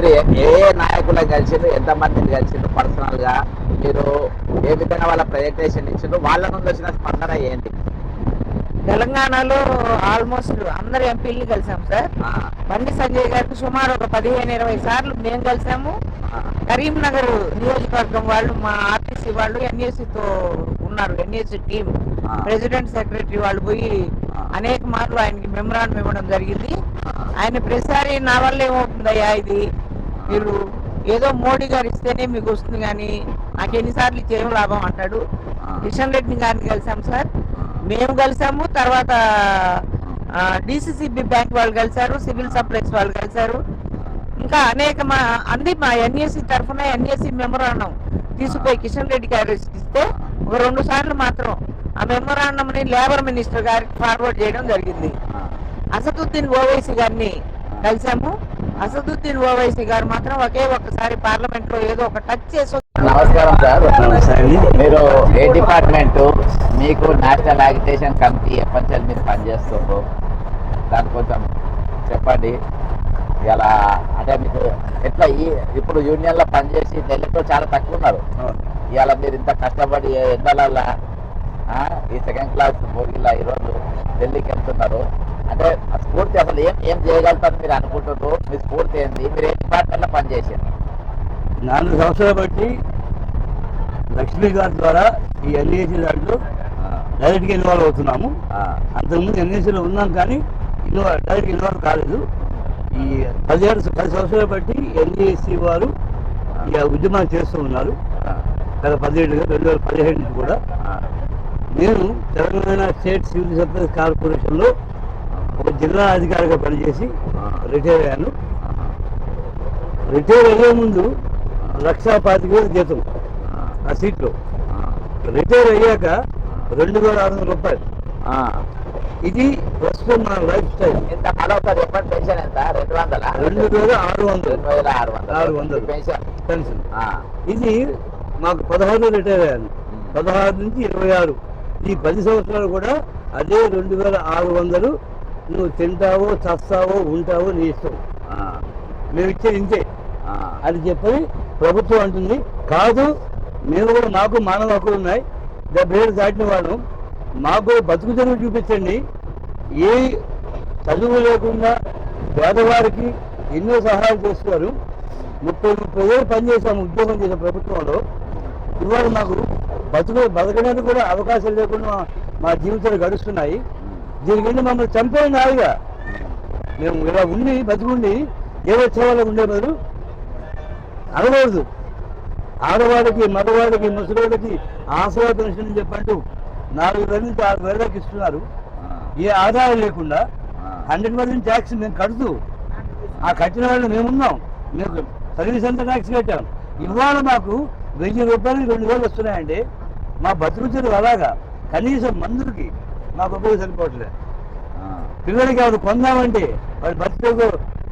మీరు ఏ నాయకులను కలిసిండ్రు, ఎంతమందిని కలిసిండ్రు పర్సనల్ గా, మీరు ఏ విధంగా వాళ్ళ ప్రజెంటేషన్ ఇచ్చిండ్రు, వాళ్ళ నుండి వచ్చిన స్పందన ఏంటి? తెలంగాణలో ఆల్మోస్ట్ అందరు ఎంపీలు కలిసాం సార్. బండి సంజయ్ గారికి సుమారు ఒక 15-20 సార్లు మేము కలిసాము. కరీంనగర్ నియోజకవర్గం వాళ్ళు, మా ఆర్టీసీ వాళ్ళు ఎన్ఏసీతో ఉన్నారు, ఎన్ఏసీ టీం ప్రెసిడెంట్ సెక్రటరీ వాళ్ళు పోయి అనేక మార్లు ఆయనకి మెమరాండం ఇవ్వడం జరిగింది. ఆయన ప్రతిసారి నా వల్ల ఏమవుతుందయ్యా, ఇది మీరు ఏదో మోడీ గారు ఇస్తేనే మీకు వస్తుంది కానీ నాకు ఎన్నిసార్లు ఇచ్చి ఏం లాభం అంటాడు. కిషన్ రెడ్డి గారిని కలిసాం సార్, మేము కలిసాము. తర్వాత డిసిసిబి బ్యాంక్ వాళ్ళు కలిసారు, సివిల్ సప్లైస్ వాళ్ళు కలిసారు. ఇంకా అనేక మా ఎన్ఏసీ తరఫున ఎన్ఏసీ మెమరాండం తీసుకుపోయి కిషన్ రెడ్డి గారు ఇస్తే ఒక 2 సార్లు మాత్రం ఆ మెమరాండం ని లేబర్ మినిస్టర్ గారికి ఫార్వర్డ్ చేయడం జరిగింది. అసదుద్దీన్ ఓవైసీ గారిని కలిసాము. అసదుద్దీన్ ఓవైసీ గారు మాత్రం ఒక్కసారి పార్లమెంట్ లో ఏదో ఒక టచ్ చేసి. నమస్కారం సార్. మీరు ఏ డిపార్ట్మెంట్, మీకు నేషనల్ అజిటేషన్ కమిటీ ఎప్పటి నుంచి మీరు పనిచేస్తుండ్రు, దాని కొంచెం చెప్పండి. ఇలా అంటే మీకు ఎట్లా ఇప్పుడు యూనియన్లో పనిచేసి ఢిల్లీలో చాలా తక్కువ ఉన్నారు. ఇవాళ మీరు ఇంత కష్టపడి ఎండలల్లా ఈ సెకండ్ క్లాస్ భోగిలా ఈరోజు ఢిల్లీకి వెళ్తున్నారు అంటే స్ఫూర్తి అసలు ఏం చేయగలుగుతారు మీరు అనుకుంటున్నారు? మీ స్ఫూర్తి ఏంది? మీరు ఏ డిపార్ట్మెంట్లో పనిచేసారు? 4 సంవత్సరాలు బట్టి లక్ష్మీ గారి ద్వారా ఈ ఎన్ఏసీ దాంట్లో డైరెక్ట్గా ఇన్వాల్వ్ అవుతున్నాము. అంతకుముందు ఎన్ఏసీలో ఉన్నాం కానీ డైరెక్ట్ ఇన్వాల్వ్ కాలేదు. ఈ 10 సంవత్సరాలు బట్టి ఎన్ఏసీ వారు ఇక ఉద్యమాలు చేస్తూ ఉన్నారు. గత 2017 నుంచి కూడా నేను తెలంగాణ స్టేట్ సివిల్ సప్లైస్ కార్పొరేషన్లో ఒక జిల్లా అధికారిగా పనిచేసి రిటైర్ అయ్యాను. రిటైర్ అయ్యే ముందు 1,25,000 జీతం ఆ సీట్లో. రిటైర్ అయ్యాక 2,600 రూపాయలు. ఇది ప్రస్తుతం మన లైఫ్ స్టైల్. ఎంత పెన్షన్ ఎంత? 2,600 పెన్షన్. ఇది మాకు 16 రిటైర్ అయ్యాను. 16 నుంచి 26 ఈ 10 సంవత్సరాలు కూడా అదే 2,600. నువ్వు తింటావో చస్తావో ఉంటావో నీ ఇష్టం, మేము ఇచ్చేది ఇంతే అని చెప్పి ప్రభుత్వం అంటుంది. కాదు, మేము కూడా మాకు మానవ హక్కులు ఉన్నాయి, 70 ఏళ్ళు దాటిన వాళ్ళు, మాకు బతుకు తెరువు చూపించండి. ఏ చదువు లేకుండా పేదవారికి ఎన్నో సహాయాలు చేస్తున్నారు. 30 ఏళ్ళు పనిచేసాము ఉద్యోగం చేసిన ప్రభుత్వంలో. ఇవాళ మాకు బతకడానికి కూడా అవకాశం లేకుండా మా జీవితాలు గడుస్తున్నాయి. దీనికంటే మమ్మల్ని చంపేయండి హాయిగా. మేము ఇలా ఉండి బతుకుండి ఏదో సేవలో ఉండే బదులు అనకూడదు. ఆడవాళ్ళకి, మగవాళ్ళకి, ముసలివాళ్ళకి ఆసరా పెన్షన్ అని చెప్పంటూ 4,000 నుంచి 6,000 ఇస్తున్నారు. ఏ ఆదాయం లేకుండా 100% ట్యాక్స్ మేము కడుతూ, ఆ కట్టిన వాళ్ళు మేమున్నాం, మేము సర్వీస్ అంతా ట్యాక్స్ కట్టాం. ఇవాళ మాకు 1,000 రూపాయలకి 2,000 వస్తున్నాయంటే మా బతుకులు అలాగా. కనీసం మందులకి మాకు ఉపయోగం సరిపోవట్లేదు. పిల్లలకి అది కొందామంటే వాడి బతుకు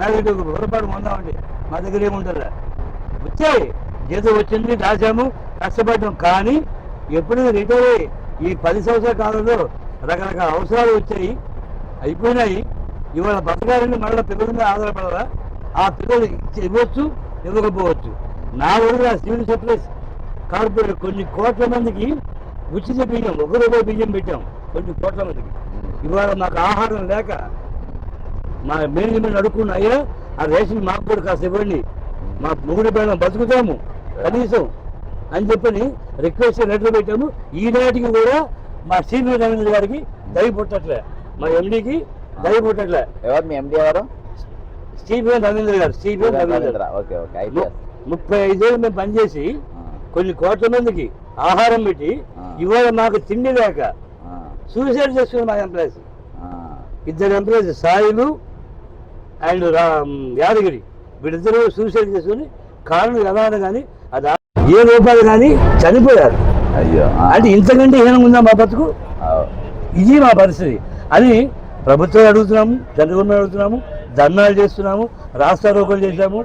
నాలుగు పొరపాటు కొందామంటే మా దగ్గర ఏముంటుందా? వచ్చాయి, జీతం వచ్చింది, రాసాము, కష్టపడ్డాం. కానీ ఎప్పుడైనా రిటైర్ అయ్యి ఈ 10 సంవత్సరాల కాలంలో రకరకాల అవసరాలు వచ్చాయి, అయిపోయినాయి. ఇవాళ బతకాలని మళ్ళీ పిల్లల మీద ఆధారపడాలా? ఆ పిల్లలు ఇవ్వచ్చు, ఇవ్వకపోవచ్చు. నా ఊరిలో సివిల్ సప్లైస్ కార్పొరేట్ కొన్ని కోట్ల మందికి ఉచిత బియ్యం, 1 రూపాయి బియ్యం పెట్టాం కొన్ని కోట్ల మందికి. ఇవాళ మాకు ఆహారం లేక మా మేనేజ్మెంట్ అడుక్కున్న, అయ్యా ఆ రేషన్ మాకు కూడా కాస్త ఇవ్వండి, మా మొగుడి పైన బతుకుతాము కనీసం అని చెప్పని రిక్వెస్ట్ లెటర్ పెట్టాము. ఈనాటికి కూడా మా సిబి రవీంద్ర గారికి దయ పుట్టట్లే, మా ఎండీకి దయ పుట్టట్లే. ఎవరు మీ ఎండీ ఎవరు? సిబి రవీంద్ర గారు. సిబి రవీంద్ర 35 ఏళ్ళు మేము పనిచేసి కొన్ని కోట్ల మందికి ఆహారం పెట్టి ఇవాళ మాకు తిండి లేక సూసైడ్ చేసుకుని మా employees, 2 employees, Sailu and Yadagiri, వీళ్ళిద్దరూ సూసైడ్ చేసుకుని కారణం ఎలా కానీ అది ఏ రూపాయలు కానీ చనిపోయారు. అయ్యో, అంటే ఇంతకంటే హీనంగా ఉందా మా బతుకు? ఇది మా పరిస్థితి అని ప్రభుత్వం అడుగుతున్నాము, చంద్రబాబు అడుగుతున్నాము, ధర్నాలు చేస్తున్నాము, రాష్ట్ర రోకలు చేశాము,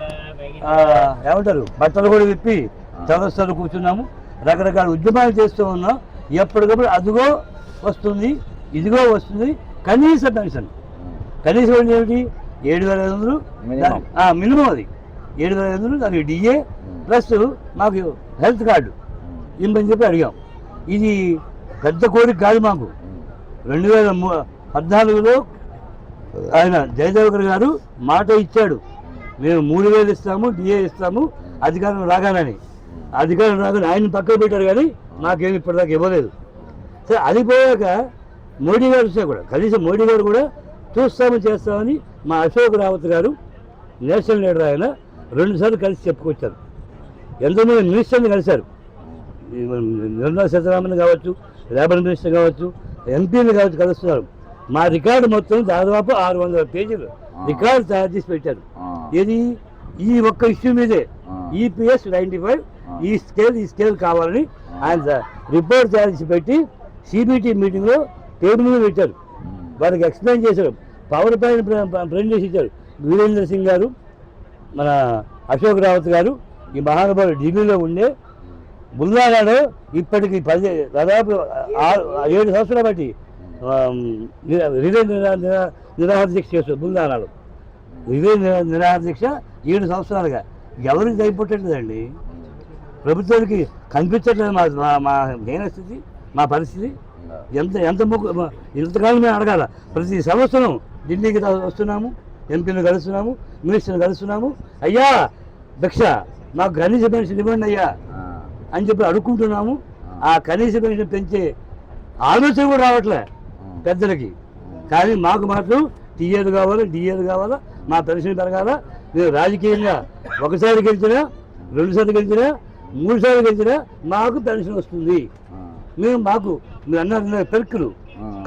ఏమంటారు బట్టలు కూడా విప్పి చదస్తలు కూర్చున్నాము, రకరకాల ఉద్యమాలు చేస్తూ ఉన్నాం. ఎప్పటికప్పుడు అదిగో వస్తుంది, ఇదిగో వస్తుంది. కనీస పెన్షన్, కనీసం ఏమిటి? 7,500 మినిమం. అది 7,500 దానికి డిఏ ప్లస్ మాకు హెల్త్ కార్డు ఇమ్మని చెప్పి అడిగాం. ఇది పెద్ద కోరిక కాదు మాకు. 2014లో ఆయన జయదేవకర్ గారు మాట ఇచ్చాడు, మేము 3,000 ఇస్తాము, డిఏ ఇస్తాము అధికారం రాగానని. అధికారం రాగానే ఆయన పక్కన పెట్టారు కానీ నాకేమి ఇప్పటిదాకా ఇవ్వలేదు. సరే అది పోయాక మోడీ గారు వచ్చా కూడా కనీసం మోడీ గారు కూడా చూస్తాము చేస్తామని మా అశోక్ రావత్ గారు నేషనల్ లీడర్ ఆయన 2 సార్లు కలిసి చెప్పుకొచ్చారు. ఎంతోమంది మినిస్టర్ని కలిశారు, నిర్మలా సీతారామన్ కావచ్చు, లేబర్ మినిస్టర్ కావచ్చు, ఎంపీలు కావచ్చు కలుస్తున్నారు. మా రికార్డు మొత్తం దాదాపు 600 పేజీలు రికార్డు తయారు చేసి పెట్టారు. ఇది ఈ ఒక్క ఇష్యూ మీదే EPS 95 ఈ స్కేల్ కావాలని ఆయన రిపోర్ట్ తయారు చేసి పెట్టి CBT మీటింగ్లో టేబుల్ మీద పెట్టారు. వారికి ఎక్స్ప్లెయిన్ చేశారు, పవర్ పాయింట్ ప్రింట్ చేసి ఇచ్చారు. వీరేంద్ర సింగ్ గారు, మన అశోక్ రావత్ గారు, ఈ మహానుభావులు ఢిల్లీలో ఉండే బుల్లానాడు ఇప్పటికి దాదాపు 7 సంవత్సరాల బట్టి రిలే నిరాహార దీక్ష చేస్తారు. బుల్లానాడు రిలే నిరాహార దీక్ష 7 సంవత్సరాలుగా ఎవరికి దయపట్టలేదండి. ప్రభుత్వానికి కనిపించట్లేదు మా హీనస్థితి, మా పరిస్థితి. ఎంత ఇంతకాలం మేము అడగాల. ప్రతి సంవత్సరం ఢిల్లీకి వస్తున్నాము, ఎంపీలు కలుస్తున్నాము, మినిస్టర్లు కలుస్తున్నాము. అయ్యా భిక్ష మాకు కనీస పెన్షన్ ఇవ్వండి అయ్యా అని చెప్పి అడుక్కుంటున్నాము. ఆ కనీస పెన్షన్ పెంచే ఆలోచన కూడా రావట్లే పెద్దలకి. కానీ మాకు మాత్రం టీఏలు కావాలా, డిఏలు కావాలా, మా పెన్షన్ పెరగాల. మేము రాజకీయంగా ఒకసారి గెలిచినా, 2 సార్లు గెలిచినా, 3 సార్లు గెలిచినా మాకు పెన్షన్ వస్తుంది. మాకు మీరు అన్నారు పెరుకులు,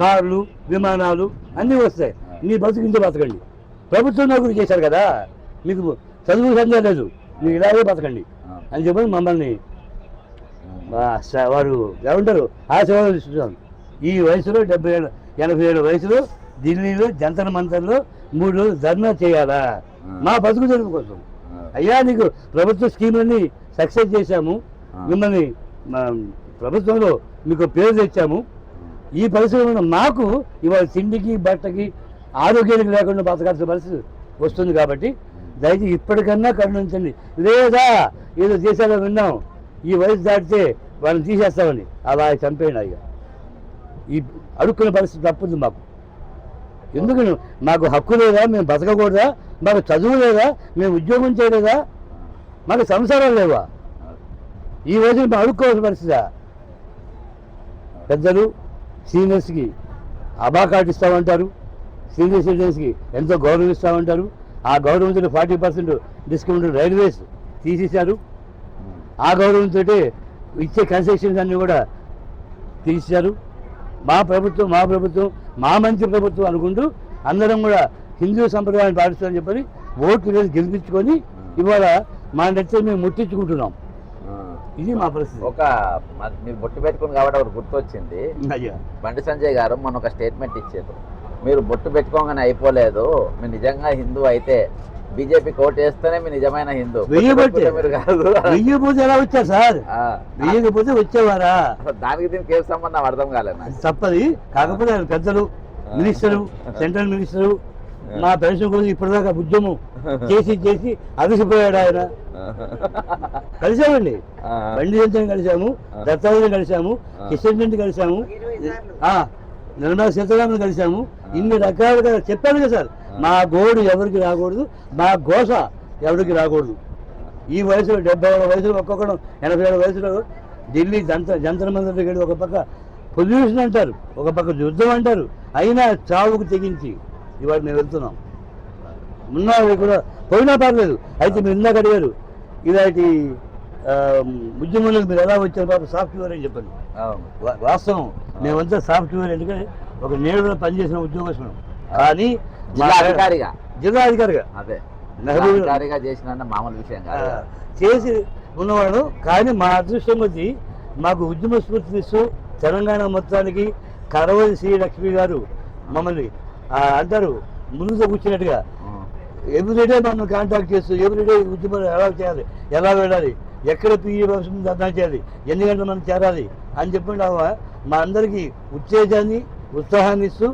కార్లు, విమానాలు అన్నీ వస్తాయి. మీ బతుకు ఇంత బతకండి. ప్రభుత్వం నౌకరీ చేశారు కదా, మీకు చదువు సందేహం లేదు, మీరు ఇలాగే బతకండి అని చెప్పి మమ్మల్ని వారు ఏమంటారు ఆశీర్వాదం ఇస్తున్నాను. ఈ వయసులో 70 ఏళ్ళ 80 ఏళ్ళ వయసులో ఢిల్లీలో జంతర్ మంతర్లో 3 రోజులు ధర్నా చేయాలా మా బతుకు తెరువు కోసం. అయ్యా నీకు ప్రభుత్వ స్కీములన్నీ సక్సెస్ చేశాము, మిమ్మల్ని ప్రభుత్వంలో మీకు పేరు తెచ్చాము. ఈ పరిస్థితుల్లో మాకు ఇవాళ తిండికి, బట్టకి, ఆరోగ్యానికి లేకుండా బతకాల్సిన పరిస్థితి వస్తుంది. కాబట్టి దయచేసి ఇప్పటికన్నా కరుణించండి. లేదా ఏదో దేశాల్లో విన్నాం, ఈ వయసు దాటితే వాళ్ళని తీసేస్తామని, అలా చంపేయండి. అయ్యా ఈ అడుక్కునే పరిస్థితి తప్పుంది మాకు. ఎందుకు మాకు హక్కు లేదా, మేము బతకకూడదా, మాకు చదువు లేదా, మేము ఉద్యోగం చేయలేదా, మాకు సంసారాలు లేవా? ఈ వయసు మేము అడుక్కోవాల్సిన పరిస్థితి. పెద్దలు సీనియర్స్కి అబా కార్డు ఇస్తామంటారు, సీనియర్ సిటిజన్స్కి ఎంతో గౌరవం ఇస్తామంటారు. ఆ గౌరవంతో 40% డిస్కౌంట్ రైల్వేస్ తీసేశారు. ఆ గౌరవంతో ఇచ్చే కన్సెషన్స్ అన్నీ కూడా తీసేశారు. మా ప్రభుత్వం మా మంచి ప్రభుత్వం అనుకుంటూ అందరం కూడా హిందూ సంప్రదాయాన్ని పాటిస్తామని చెప్పని ఓట్లు వేసి గెలిపించుకొని ఇవాళ మా నెత్తి మేము ముట్టించుకుంటున్నాం. ఇది మా పరిస్థితి. మీరు బొట్టు పెట్టుకుని కాబట్టి ఒకటి గుర్తొచ్చింది. బండి సంజయ్ గారు మొన్న ఒక స్టేట్మెంట్ ఇచ్చారు, మీరు బొట్టు పెట్టుకోగానే అయిపోలేదు, మీరు నిజంగా హిందూ అయితే బీజేపీకి ఓటు వేస్తేనే మీరు నిజమైన హిందూ. వెయ్యపోతే ఎలా వచ్చారు సార్? వెయ్యకపోతే వచ్చేవారా? దానికి దీనికి ఏం సంబంధం అర్థం కాలేదు. తప్పది. కాకపోతే పెద్దలు, మినిస్టరు, సెంట్రల్ మినిస్టరు మా పెన్షన్ కోసం ఇప్పటిదాకా ఉద్యమం చేసి అలసిపోయాడు ఆయన. కలిసామండి, బండి సంజయ్ కలిసాము, దత్తాత్రేయ కలిసాము, కిషన్ రెడ్డి కలిసాము, నిర్మలా సీతారామన్ కలిసాము. ఇన్ని రకాలుగా చెప్పాను కదా సార్. మా గోడు ఎవరికి రాకూడదు, మా ఘోష ఎవరికి రాకూడదు. ఈ వయసులో 70 ఏళ్ళ వయసులో ఒక్కొక్కడు 80 ఏళ్ళ వయసులో ఢిల్లీ జంతర్ మంతర్ దగ్గర ఒక పక్క పొల్యూషన్ అంటారు, ఒక పక్క యుద్ధం అంటారు, అయినా చావుకు తెగించి ఇవాళ మేము వెళ్తున్నాం. ఉన్నా కూడా పోయినా పర్లేదు. అయితే మీరు ఇందాక అడిగారు ఇలాంటి ఉద్యమంలోకి మీరు ఎలా వచ్చారు బాబు, సాఫ్ట్వేర్ అని చెప్పండి. వాస్తవం, మేమంతా సాఫ్ట్వేర్ అంటే ఒక నేడులో పనిచేసిన ఉద్యోగస్తులం. కానీ జిల్లా అధికారిగా అదే చేసిన మామూలు విషయం చేసి ఉన్నవాడు. కానీ మా అదృష్టం వచ్చి మాకు ఉద్యమ స్ఫూర్తినిస్తూ తెలంగాణ మొత్తానికి కరవలి శ్రీ లక్ష్మి గారు మమ్మల్ని అంటారు ముందుతో కూర్చున్నట్టుగా ఎవ్రీడే మనం కాంటాక్ట్ చేస్తూ ఎవ్రీడే ఉద్యమం ఎలా చేయాలి, ఎలా వెళ్ళాలి, ఎక్కడ పిఈ అర్థం చేయాలి, ఎన్ని గంటలు మనం చేరాలి అని చెప్పండి. మా అందరికీ ఉత్తేజాన్ని, ఉత్సాహాన్ని ఇస్తూ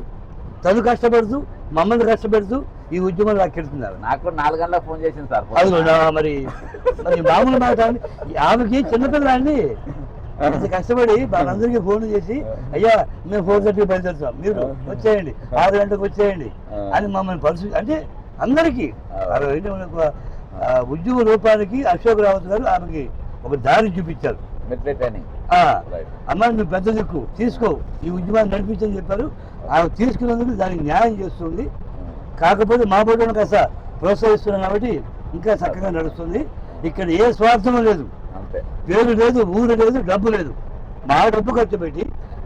తను కష్టపడుతూ మమ్మల్ని కష్టపెడుతూ ఈ ఉద్యమం లాక్కెడుతున్నారు. నాకు 4 గంటలకు ఫోన్ చేసింది సార్. అది మరి మరి మామూలు మాట అండి. ఆమెకి చిన్నపిల్ల అండి, అంత కష్టపడి వాళ్ళందరికీ ఫోన్ చేసి అయ్యా మేము 4:30 బయలుదేరుతాం, మీరు వచ్చేయండి, 6 గంటలకు వచ్చేయండి అని మమ్మల్ని పరిస్థితి అంటే అందరికీ ఉద్యమ రూపానికి అశోక్ రావత్ గారు ఆమెకి ఒక దారి చూపించారు. అమ్మ నువ్వు పెద్ద దిక్కు తీసుకో, ఈ ఉద్యమాన్ని నడిపించని చెప్పారు. ఆమె తీసుకున్నందుకు దానికి న్యాయం చేస్తుంది. కాకపోతే మా బోర్డును కాస్త ప్రోత్సహిస్తున్నాం కాబట్టి ఇంకా చక్కగా నడుస్తుంది. ఇక్కడ ఏ స్వార్థం లేదు, పేరు లేదు, ఊరు లేదు, డబ్బు లేదు. మా డబ్బు ఖర్చు పెట్టి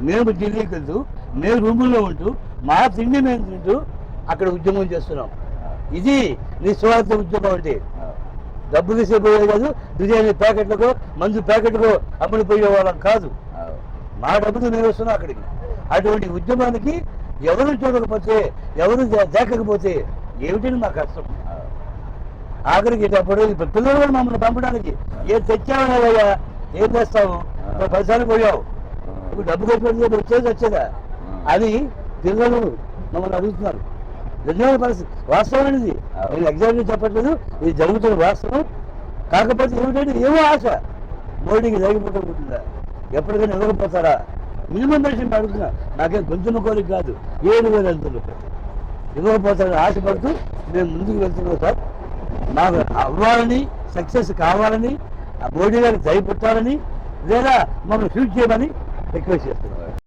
మేము ఢిల్లీకి వెళ్తూ మేము రూముల్లో ఉంటూ మా తిండి మేము తింటూ అక్కడ ఉద్యమం చేస్తున్నాం. ఇది నిస్వార్థ ఉద్యమం అంటే. డబ్బు తీసేపోయేది కాదు, బిర్యానీ ప్యాకెట్లకు మందు ప్యాకెట్లకు అమ్ముడిపోయే వాళ్ళం కాదు. మా డబ్బుతో మేము వస్తున్నాం అక్కడికి. అటువంటి ఉద్యమానికి ఎవరు చూడకపోతే, ఎవరు దేకకపోతే ఏమిటని మా కష్టం. ఆఖరికి అప్పుడు పిల్లలు కూడా మమ్మల్ని పంపడానికి ఏం తెచ్చావయ్యా, ఏం చేస్తావు, 10 సార్లు పోయావు, ఇప్పుడు డబ్బు కట్టుబడి వచ్చేదా అని పిల్లలు మమ్మల్ని అడుగుతున్నారు. నిజమైన పరిస్థితి, వాస్తవం అనేది. నేను ఎగ్జాక్ట్గా చెప్పట్లేదు, ఇది జరుగుతున్న వాస్తవం. కాకపోతే ఏమిటంటే ఏమో ఆశ, మోడీకి లేకపోతుందా, ఎప్పటికైనా ఇవ్వకపోతారా, మినిమం పెన్షన్ అడుగుతున్నా. నాకేం గొంతున్న కోరిక కాదు, 7,000 వెళ్తున్నారు ఇవ్వకపోతారని ఆశపడుతూ మేము ముందుకు వెళ్తున్నాం సార్. మాకు అవ్వాలని, సక్సెస్ కావాలని, ఆ మోడీ గారికి దయపుట్టాలని, లేదా మమ్మల్ని షూట్ చేయమని రిక్వెస్ట్ చేస్తున్నాం.